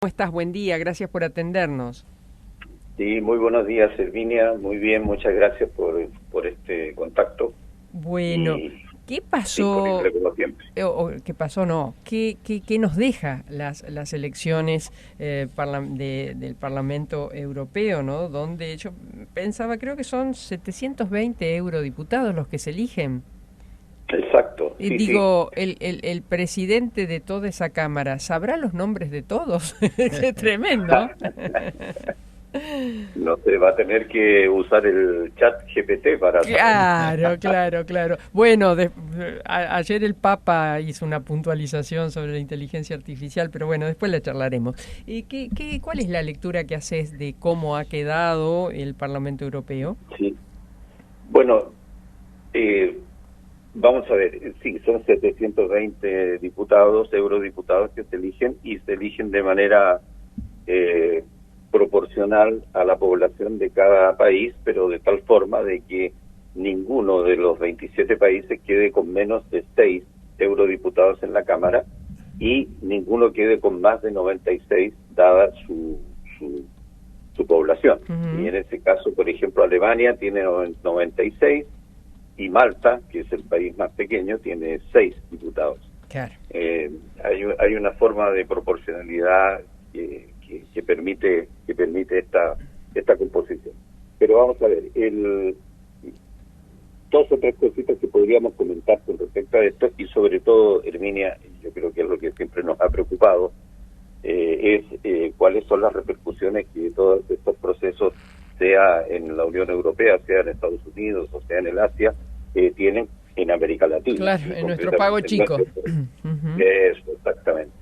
¿Cómo estás? Buen día, gracias por atendernos. Sí, muy buenos días, Herminia. Muy bien, muchas gracias por este contacto Bueno, y ¿qué pasó? disponible como siempre. ¿Qué pasó? No. ¿Qué nos deja las elecciones del Parlamento Europeo, ¿no? Donde yo pensaba, creo que son 720 eurodiputados los que se eligen. Exacto, sí, sí. Digo, el presidente de toda esa Cámara, ¿sabrá los nombres de todos? ¡Qué tremendo! No se va a tener que usar el chat GPT para saberlo. Claro, claro, claro. Bueno, ayer el Papa hizo una puntualización sobre la inteligencia artificial, pero bueno, después la charlaremos. ¿Cuál es la lectura que haces de cómo ha quedado el Parlamento Europeo? Sí. Bueno, eh, vamos a ver. Sí, son 720 diputados, eurodiputados que se eligen y se eligen de manera eh, proporcional a la población de cada país, pero de tal forma de que ninguno de los 27 países quede con menos de 6 eurodiputados en la Cámara y ninguno quede con más de 96 dada su población. Y Ujú. en ese caso, por ejemplo, Alemania tiene 96 y Malta, que es el país más pequeño, tiene 6 diputados. Claro. Hay una forma de proporcionalidad que permite esta composición. Pero vamos a ver, dos o tres cositas que podríamos comentar con respecto a esto, y sobre todo, Herminia, yo creo que es lo que siempre nos ha preocupado, cuáles son las repercusiones que todos estos procesos, sea en la Unión Europea, sea en Estados Unidos o sea en el Asia, tienen en América Latina, Claro, y en nuestro pago concretamente en chico. nuestro país. Ujú. Eso, exactamente.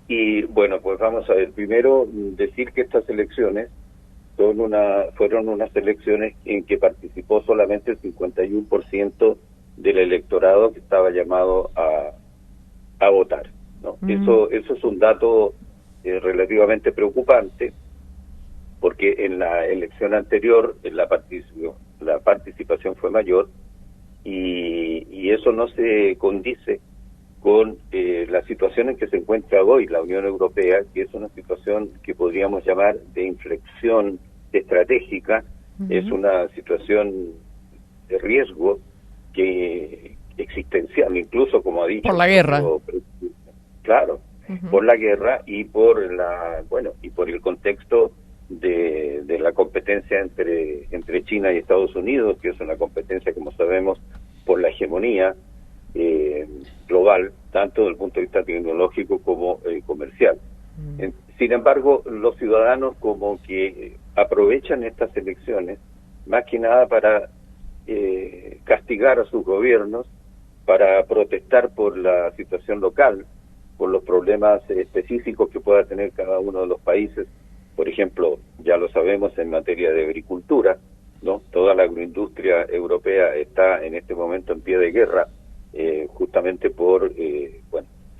Y bueno, pues vamos a ver, primero decir que estas elecciones fueron unas elecciones en que participó solamente el 51% del electorado que estaba llamado a votar, ¿no? Mm. Eso es un dato relativamente preocupante, porque en la elección anterior la participación fue mayor y eso no se condice con la situación en que se encuentra hoy la Unión Europea, que es una situación que podríamos llamar de inflexión estratégica, es Ujú. una situación de riesgo que existencial, incluso como ha Por dicho el la guerra. propio presidente, claro, Ujú. por la guerra y y por el contexto de la competencia entre China y Estados Unidos, que es una competencia, como sabemos, por la hegemonía eh, global, tanto desde el punto de vista tecnológico como comercial. Mm. Sin embargo, los ciudadanos como que aprovechan estas elecciones más que nada para castigar a sus gobiernos, para protestar por la situación local, por los problemas específicos que pueda tener cada uno de los países. Por ejemplo, ya lo sabemos en materia de agricultura, ¿no? Toda la agroindustria europea está en este momento en pie de guerra, justamente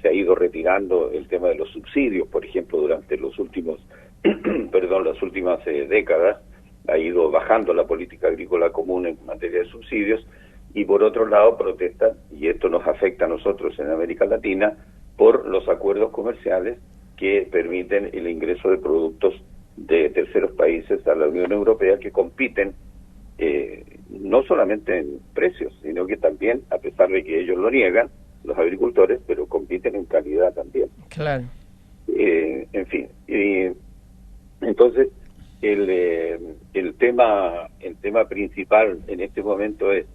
se ha ido retirando el tema de los subsidios, por ejemplo, durante los últimos, las últimas décadas, ha ido bajando la política agrícola común en materia de subsidios, y por otro lado protestan, y esto nos afecta a nosotros en América Latina, por los acuerdos comerciales que permiten el ingreso de productos de terceros países a la Unión Europea, que compiten no solamente en precios, sino que también, a pesar de que ellos lo niegan, los agricultores, pero compiten en calidad también. Claro. En fin, entonces el tema principal en este momento es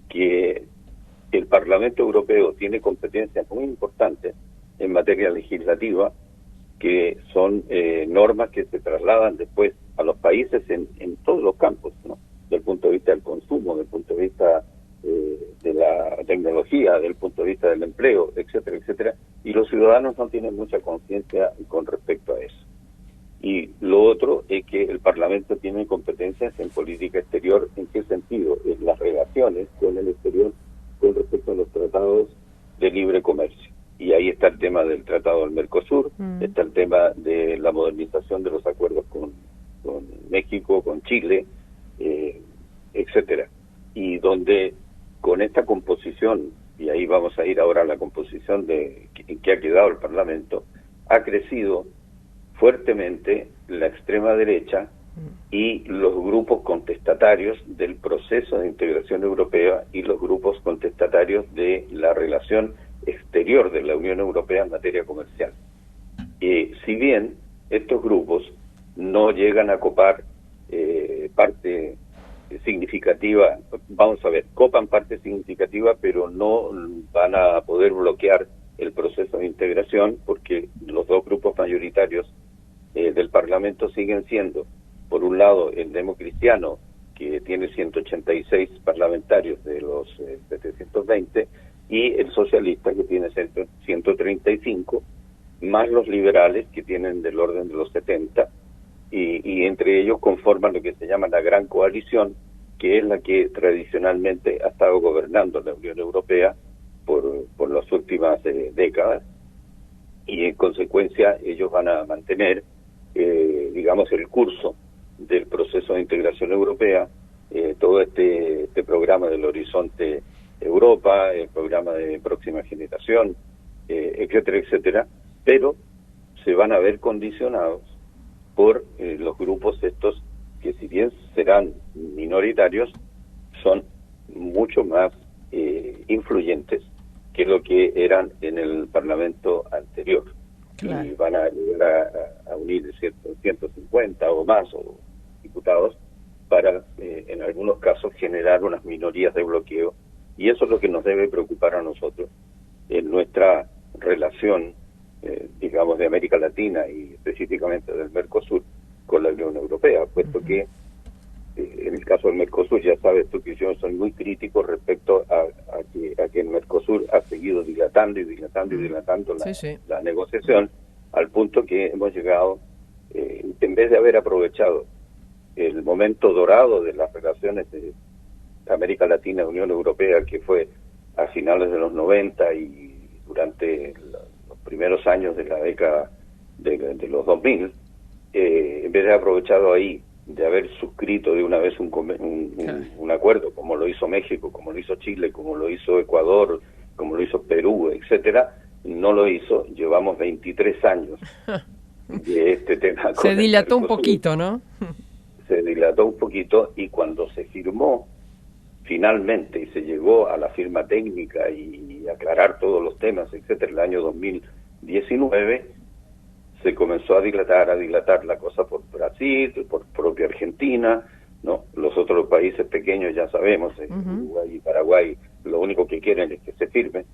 que el Parlamento Europeo tiene competencias muy importantes en materia legislativa, que son normas que se trasladan después a los países en todos los campos, ¿no? Del punto de vista del consumo, del punto de vista de la tecnología, del punto de vista del empleo, etcétera, etcétera, y los ciudadanos no tienen mucha conciencia con respecto a eso. Y lo otro es que el Parlamento tiene competencias en política exterior. ¿En qué sentido? En las relaciones con el exterior con respecto a los tratados de libre comercio. Y ahí está el tema del Tratado del Mercosur, Mm. está el tema de la modernización de los acuerdos con México, con Chile, etcétera. Y donde con esta composición, y ahí vamos a ir ahora a la composición en que ha quedado el Parlamento, ha crecido fuertemente la extrema derecha y los grupos contestatarios del proceso de integración europea y los grupos contestatarios de la relación exterior de la Unión Europea en materia comercial. Si bien estos grupos no llegan a copar parte significativa, vamos a ver, copan parte significativa, pero no van a poder bloquear el proceso de integración, porque los dos grupos mayoritarios del Parlamento siguen siendo, por un lado, el Democristiano, que tiene 186 parlamentarios de los 720, y el socialista, que tiene 135, más los liberales, que tienen del orden de los 70, y entre ellos conforman lo que se llama la Gran Coalición, que es la que tradicionalmente ha estado gobernando la Unión Europea por las últimas décadas, y en consecuencia ellos van a mantener, digamos, el curso del proceso de integración europea, todo este programa del Horizonte Europa, el programa de Próxima Generación, etcétera, etcétera, pero se van a ver condicionados por los grupos estos que, si bien serán minoritarios, son mucho más influyentes que lo que eran en el Parlamento anterior. Claro. Y van a llegar a unir 150 o más o diputados para, en algunos casos, generar unas minorías de bloqueo, y eso es lo que nos debe preocupar a nosotros en nuestra relación, digamos, de América Latina y específicamente del Mercosur con la Unión Europea, puesto que en el caso del Mercosur, ya sabes tú que yo soy muy crítico respecto a que el Mercosur ha seguido dilatando la negociación, al punto que hemos llegado, en vez de haber aprovechado el momento dorado de las relaciones de América Latina y Unión Europea, que fue a finales de los 90 y durante los primeros años de la década de los 2000, en vez de haber aprovechado ahí de haber suscrito de una vez un acuerdo, como lo hizo México, como lo hizo Chile, como lo hizo Ecuador, como lo hizo Perú, etcétera, no lo hizo. Llevamos 23 años de este tema. Se dilató un poquito, ¿no? Se dilató un poquito, y cuando se firmó finalmente y se llegó a la firma técnica y aclarar todos los temas, etcétera, el año 2019, se comenzó a dilatar la cosa por Brasil, por propia Argentina, ¿no? Los otros países pequeños, ya sabemos, Uruguay y Paraguay, lo único que quieren es que se firme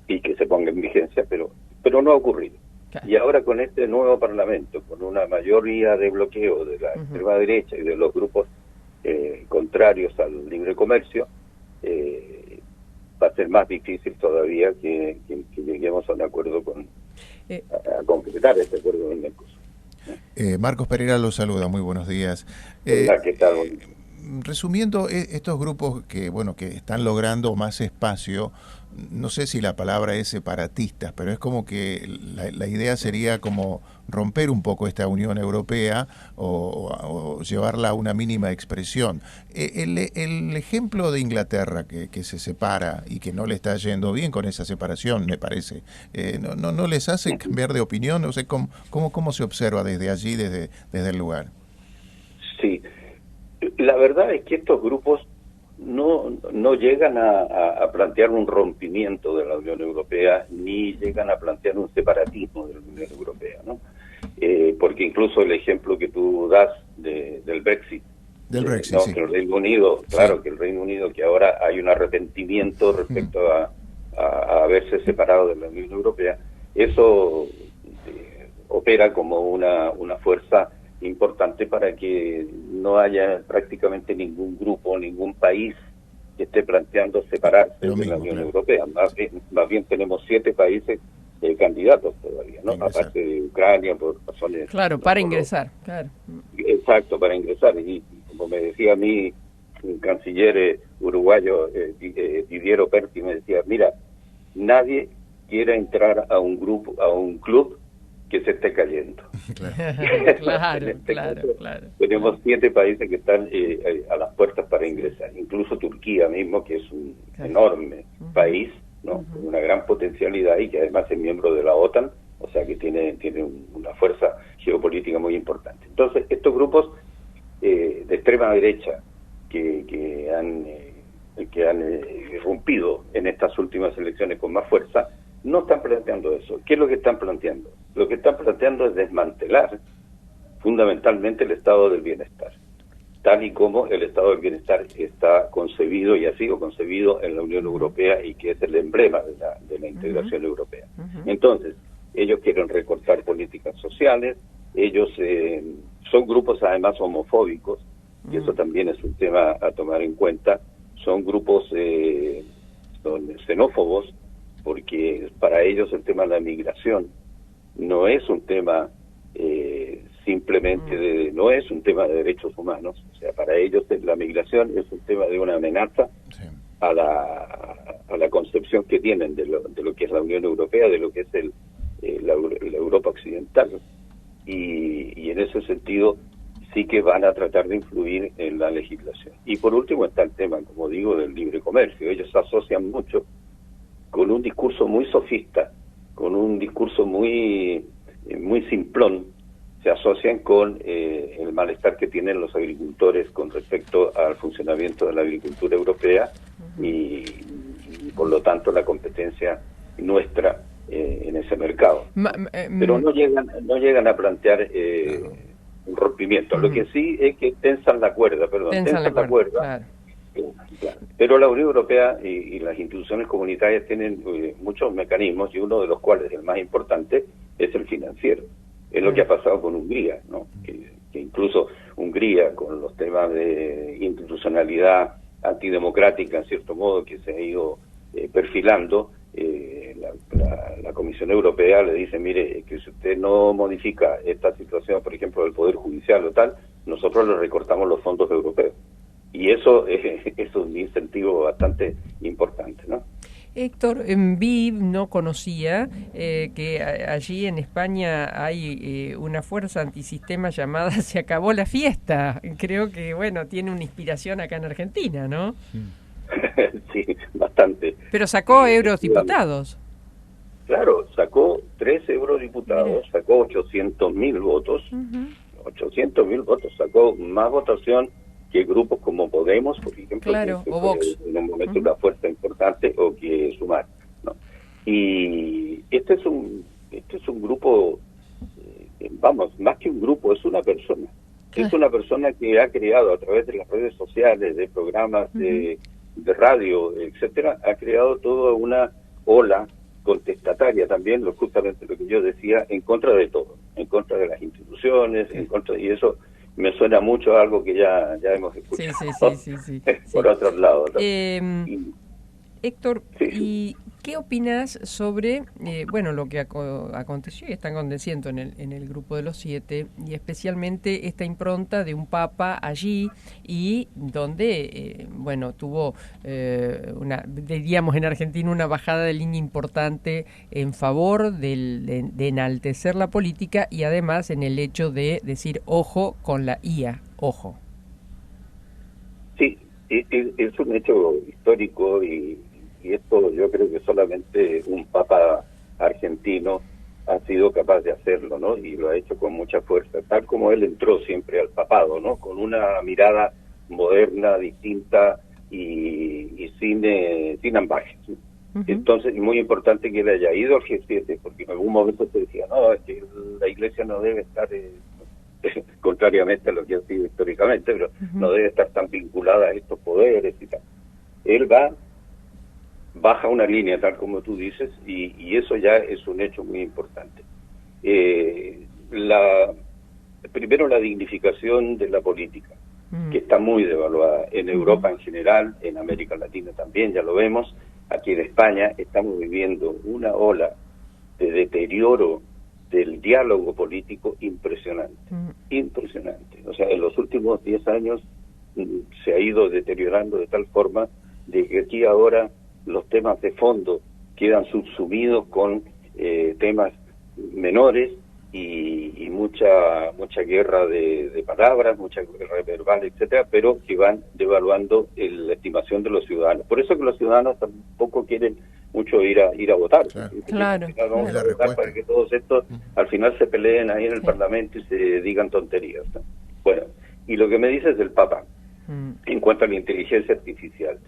y que se ponga en vigencia, pero no ha ocurrido. Y ahora con este nuevo Parlamento, con una mayoría de bloqueo de la extrema derecha y de los grupos contrarios al libre comercio, va a ser más difícil todavía que lleguemos a un acuerdo a concretar este acuerdo del Mercosur. Marcos Pereira lo saluda, muy buenos días. Hola, ¿qué tal? Resumiendo, estos grupos que están logrando más espacio, no sé si la palabra es separatistas, pero es como que la idea sería como romper un poco esta Unión Europea o llevarla a una mínima expresión. El ejemplo de Inglaterra, que se separa y que no le está yendo bien con esa separación, me parece, ¿no les hace cambiar de opinión? No sé, ¿cómo se observa desde allí, desde el lugar? Sí, la verdad es que estos grupos no llegan a plantear un rompimiento de la Unión Europea, ni llegan a plantear un separatismo de la Unión Europea, ¿no? Porque incluso el ejemplo que tú das del Brexit, ¿no? Sí. Que el Reino Unido, claro, sí. Que el Reino Unido, que ahora hay un arrepentimiento respecto a haberse separado de la Unión Europea, eso opera como una fuerza importante para que no haya prácticamente ningún grupo, ningún país que esté planteando separarse de la Unión Europea. Más bien tenemos 7 países candidatos todavía, ¿no? Aparte de Ucrania, por razones... Claro, para ingresar, claro. Exacto, para ingresar. Y como me decía a mí un canciller uruguayo, Didier Operti, me decía, mira, nadie quiere entrar a un club que se esté cayendo. Claro. Tenemos 7 países que están a las puertas para ingresar, incluso Turquía mismo, que es un enorme país, ¿no? Con una gran potencialidad y que además es miembro de la OTAN, o sea que tiene una fuerza geopolítica muy importante. Entonces, estos grupos de extrema derecha que han irrumpido en estas últimas elecciones con más fuerza, no están planteando eso. ¿Qué es lo que están planteando? Lo que están planteando es desmantelar fundamentalmente el estado del bienestar, tal y como el estado del bienestar está concebido y ha sido concebido en la Unión Europea y que es el emblema de la integración europea. Entonces, ellos quieren recortar políticas sociales, ellos son grupos además homofóbicos, y eso también es un tema a tomar en cuenta. Son grupos son xenófobos, porque para ellos el tema de la migración no es un tema simplemente no es un tema de derechos humanos. O sea, para ellos la migración es un tema de una amenaza a la concepción que tienen de lo que es la Unión Europea, de lo que es la Europa occidental, y en ese sentido sí que van a tratar de influir en la legislación. Y por último está el tema, como digo, del libre comercio. Ellos se asocian mucho con un discurso muy sofista, con un discurso muy simplón, se asocian con el malestar que tienen los agricultores con respecto al funcionamiento de la agricultura europea y por lo tanto la competencia nuestra en ese mercado. Pero no llegan a plantear un rompimiento. Lo que sí es que tensan la cuerda, tensan la cuerda. Claro. Claro. Pero la Unión Europea y las instituciones comunitarias tienen muchos mecanismos, y uno de los cuales, el más importante, es el financiero. Es lo que ha pasado con Hungría, ¿no? Que incluso Hungría, con los temas de institucionalidad antidemocrática, en cierto modo, que se ha ido perfilando, la Comisión Europea le dice, mire, que si usted no modifica esta situación, por ejemplo, del Poder Judicial o tal, nosotros le recortamos los fondos europeos. Y eso es un incentivo bastante importante, ¿no? Héctor, no conocía que allí en España hay una fuerza antisistema llamada Se Acabó la Fiesta. Creo que, bueno, tiene una inspiración acá en Argentina, ¿no? Sí, bastante. Pero sacó eurodiputados. Claro, sacó 3 eurodiputados, sacó 800.000 votos, 800.000 votos, sacó más votación que grupos como Podemos, por ejemplo, claro, que o Vox, en un momento una fuerza importante, o que Sumar, ¿no? Y este es un grupo, vamos, más que un grupo, es una persona. Es una persona que ha creado a través de las redes sociales, de programas de radio, etcétera, ha creado toda una ola contestataria también, justamente lo que yo decía, en contra de todo, en contra de las instituciones, y eso me suena mucho a algo que ya hemos escuchado sí. por otros lados, ¿no? Héctor, ¿y qué opinas sobre lo que aconteció y están aconteciendo en el grupo de los 7, y especialmente esta impronta de un papa allí, y donde tuvo diríamos en Argentina, una bajada de línea importante en favor de enaltecer la política, y además en el hecho de decir ojo con la IA, ojo? Sí, es un hecho histórico, y esto yo creo que solamente un papa argentino ha sido capaz de hacerlo, ¿no? Y lo ha hecho con mucha fuerza, tal como él entró siempre al papado, ¿no? Con una mirada moderna, distinta y sin ambajes, ¿no? Entonces, y muy importante que él haya ido al G7, porque en algún momento se decía, no, es que la Iglesia no debe estar, contrariamente a lo que ha sido históricamente, pero no debe estar tan vinculada a estos poderes y tal. Él baja una línea, tal como tú dices, y eso ya es un hecho muy importante. Primero, la dignificación de la política, que está muy devaluada en Europa en general, en América Latina también, ya lo vemos. Aquí en España estamos viviendo una ola de deterioro del diálogo político impresionante. O sea, en los últimos 10 años se ha ido deteriorando de tal forma de que aquí ahora los temas de fondo quedan subsumidos con temas menores y mucha guerra de palabras, mucha guerra verbal, etcétera, pero que van devaluando la estimación de los ciudadanos. Por eso que los ciudadanos tampoco quieren mucho ir a votar. Claro. Vamos a votar para que todos estos al final se peleen ahí en el Parlamento y se digan tonterías, ¿no? Bueno, y lo que me dices del Papa, en cuanto a la inteligencia artificial,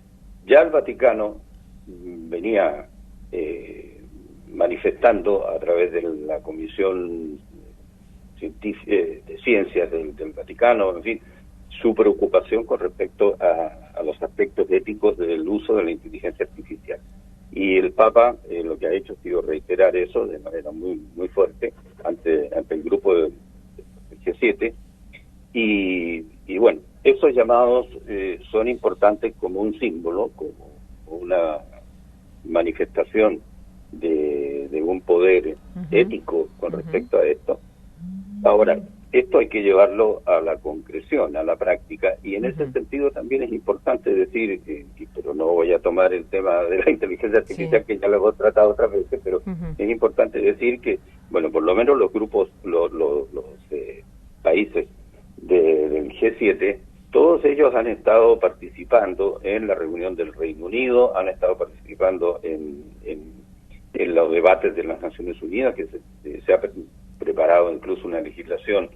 ya el Vaticano venía manifestando a través de la Comisión de Ciencias del Vaticano, en fin, su preocupación con respecto a los aspectos éticos del uso de la inteligencia artificial. Y el Papa lo que ha hecho ha sido reiterar eso de manera muy muy fuerte ante el grupo del G7. Y bueno, esos llamados son importantes como un símbolo, como una manifestación de un poder ético con respecto a esto. Ahora, esto hay que llevarlo a la concreción, a la práctica, y en ese sentido también es importante decir, pero no voy a tomar el tema de la inteligencia artificial, que ya lo hemos tratado otras veces, pero es importante decir que, bueno, por lo menos los grupos, los países del G7, todos ellos han estado participando en la reunión del Reino Unido, han estado participando en los debates de las Naciones Unidas, que se ha preparado incluso una legislación,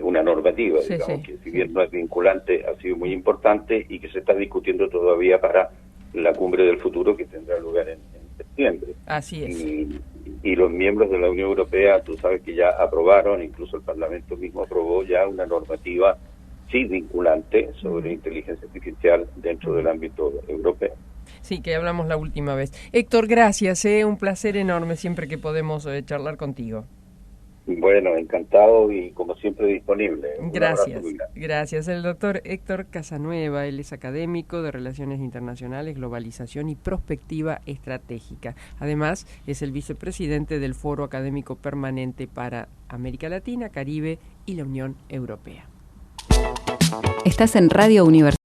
una normativa, digamos, que si bien no es vinculante, ha sido muy importante y que se está discutiendo todavía para la cumbre del futuro que tendrá lugar en septiembre. Así es. Y los miembros de la Unión Europea, tú sabes que ya aprobaron, incluso el Parlamento mismo aprobó ya una normativa sí vinculante sobre inteligencia artificial dentro del ámbito europeo. Sí, que hablamos la última vez. Héctor, gracias, un placer enorme siempre que podemos charlar contigo. Bueno, encantado y como siempre disponible. Gracias, gracias. El doctor Héctor Casanueva, él es académico de Relaciones Internacionales, Globalización y Prospectiva Estratégica. Además, es el vicepresidente del Foro Académico Permanente para América Latina, Caribe y la Unión Europea. Estás en Radio Universidad.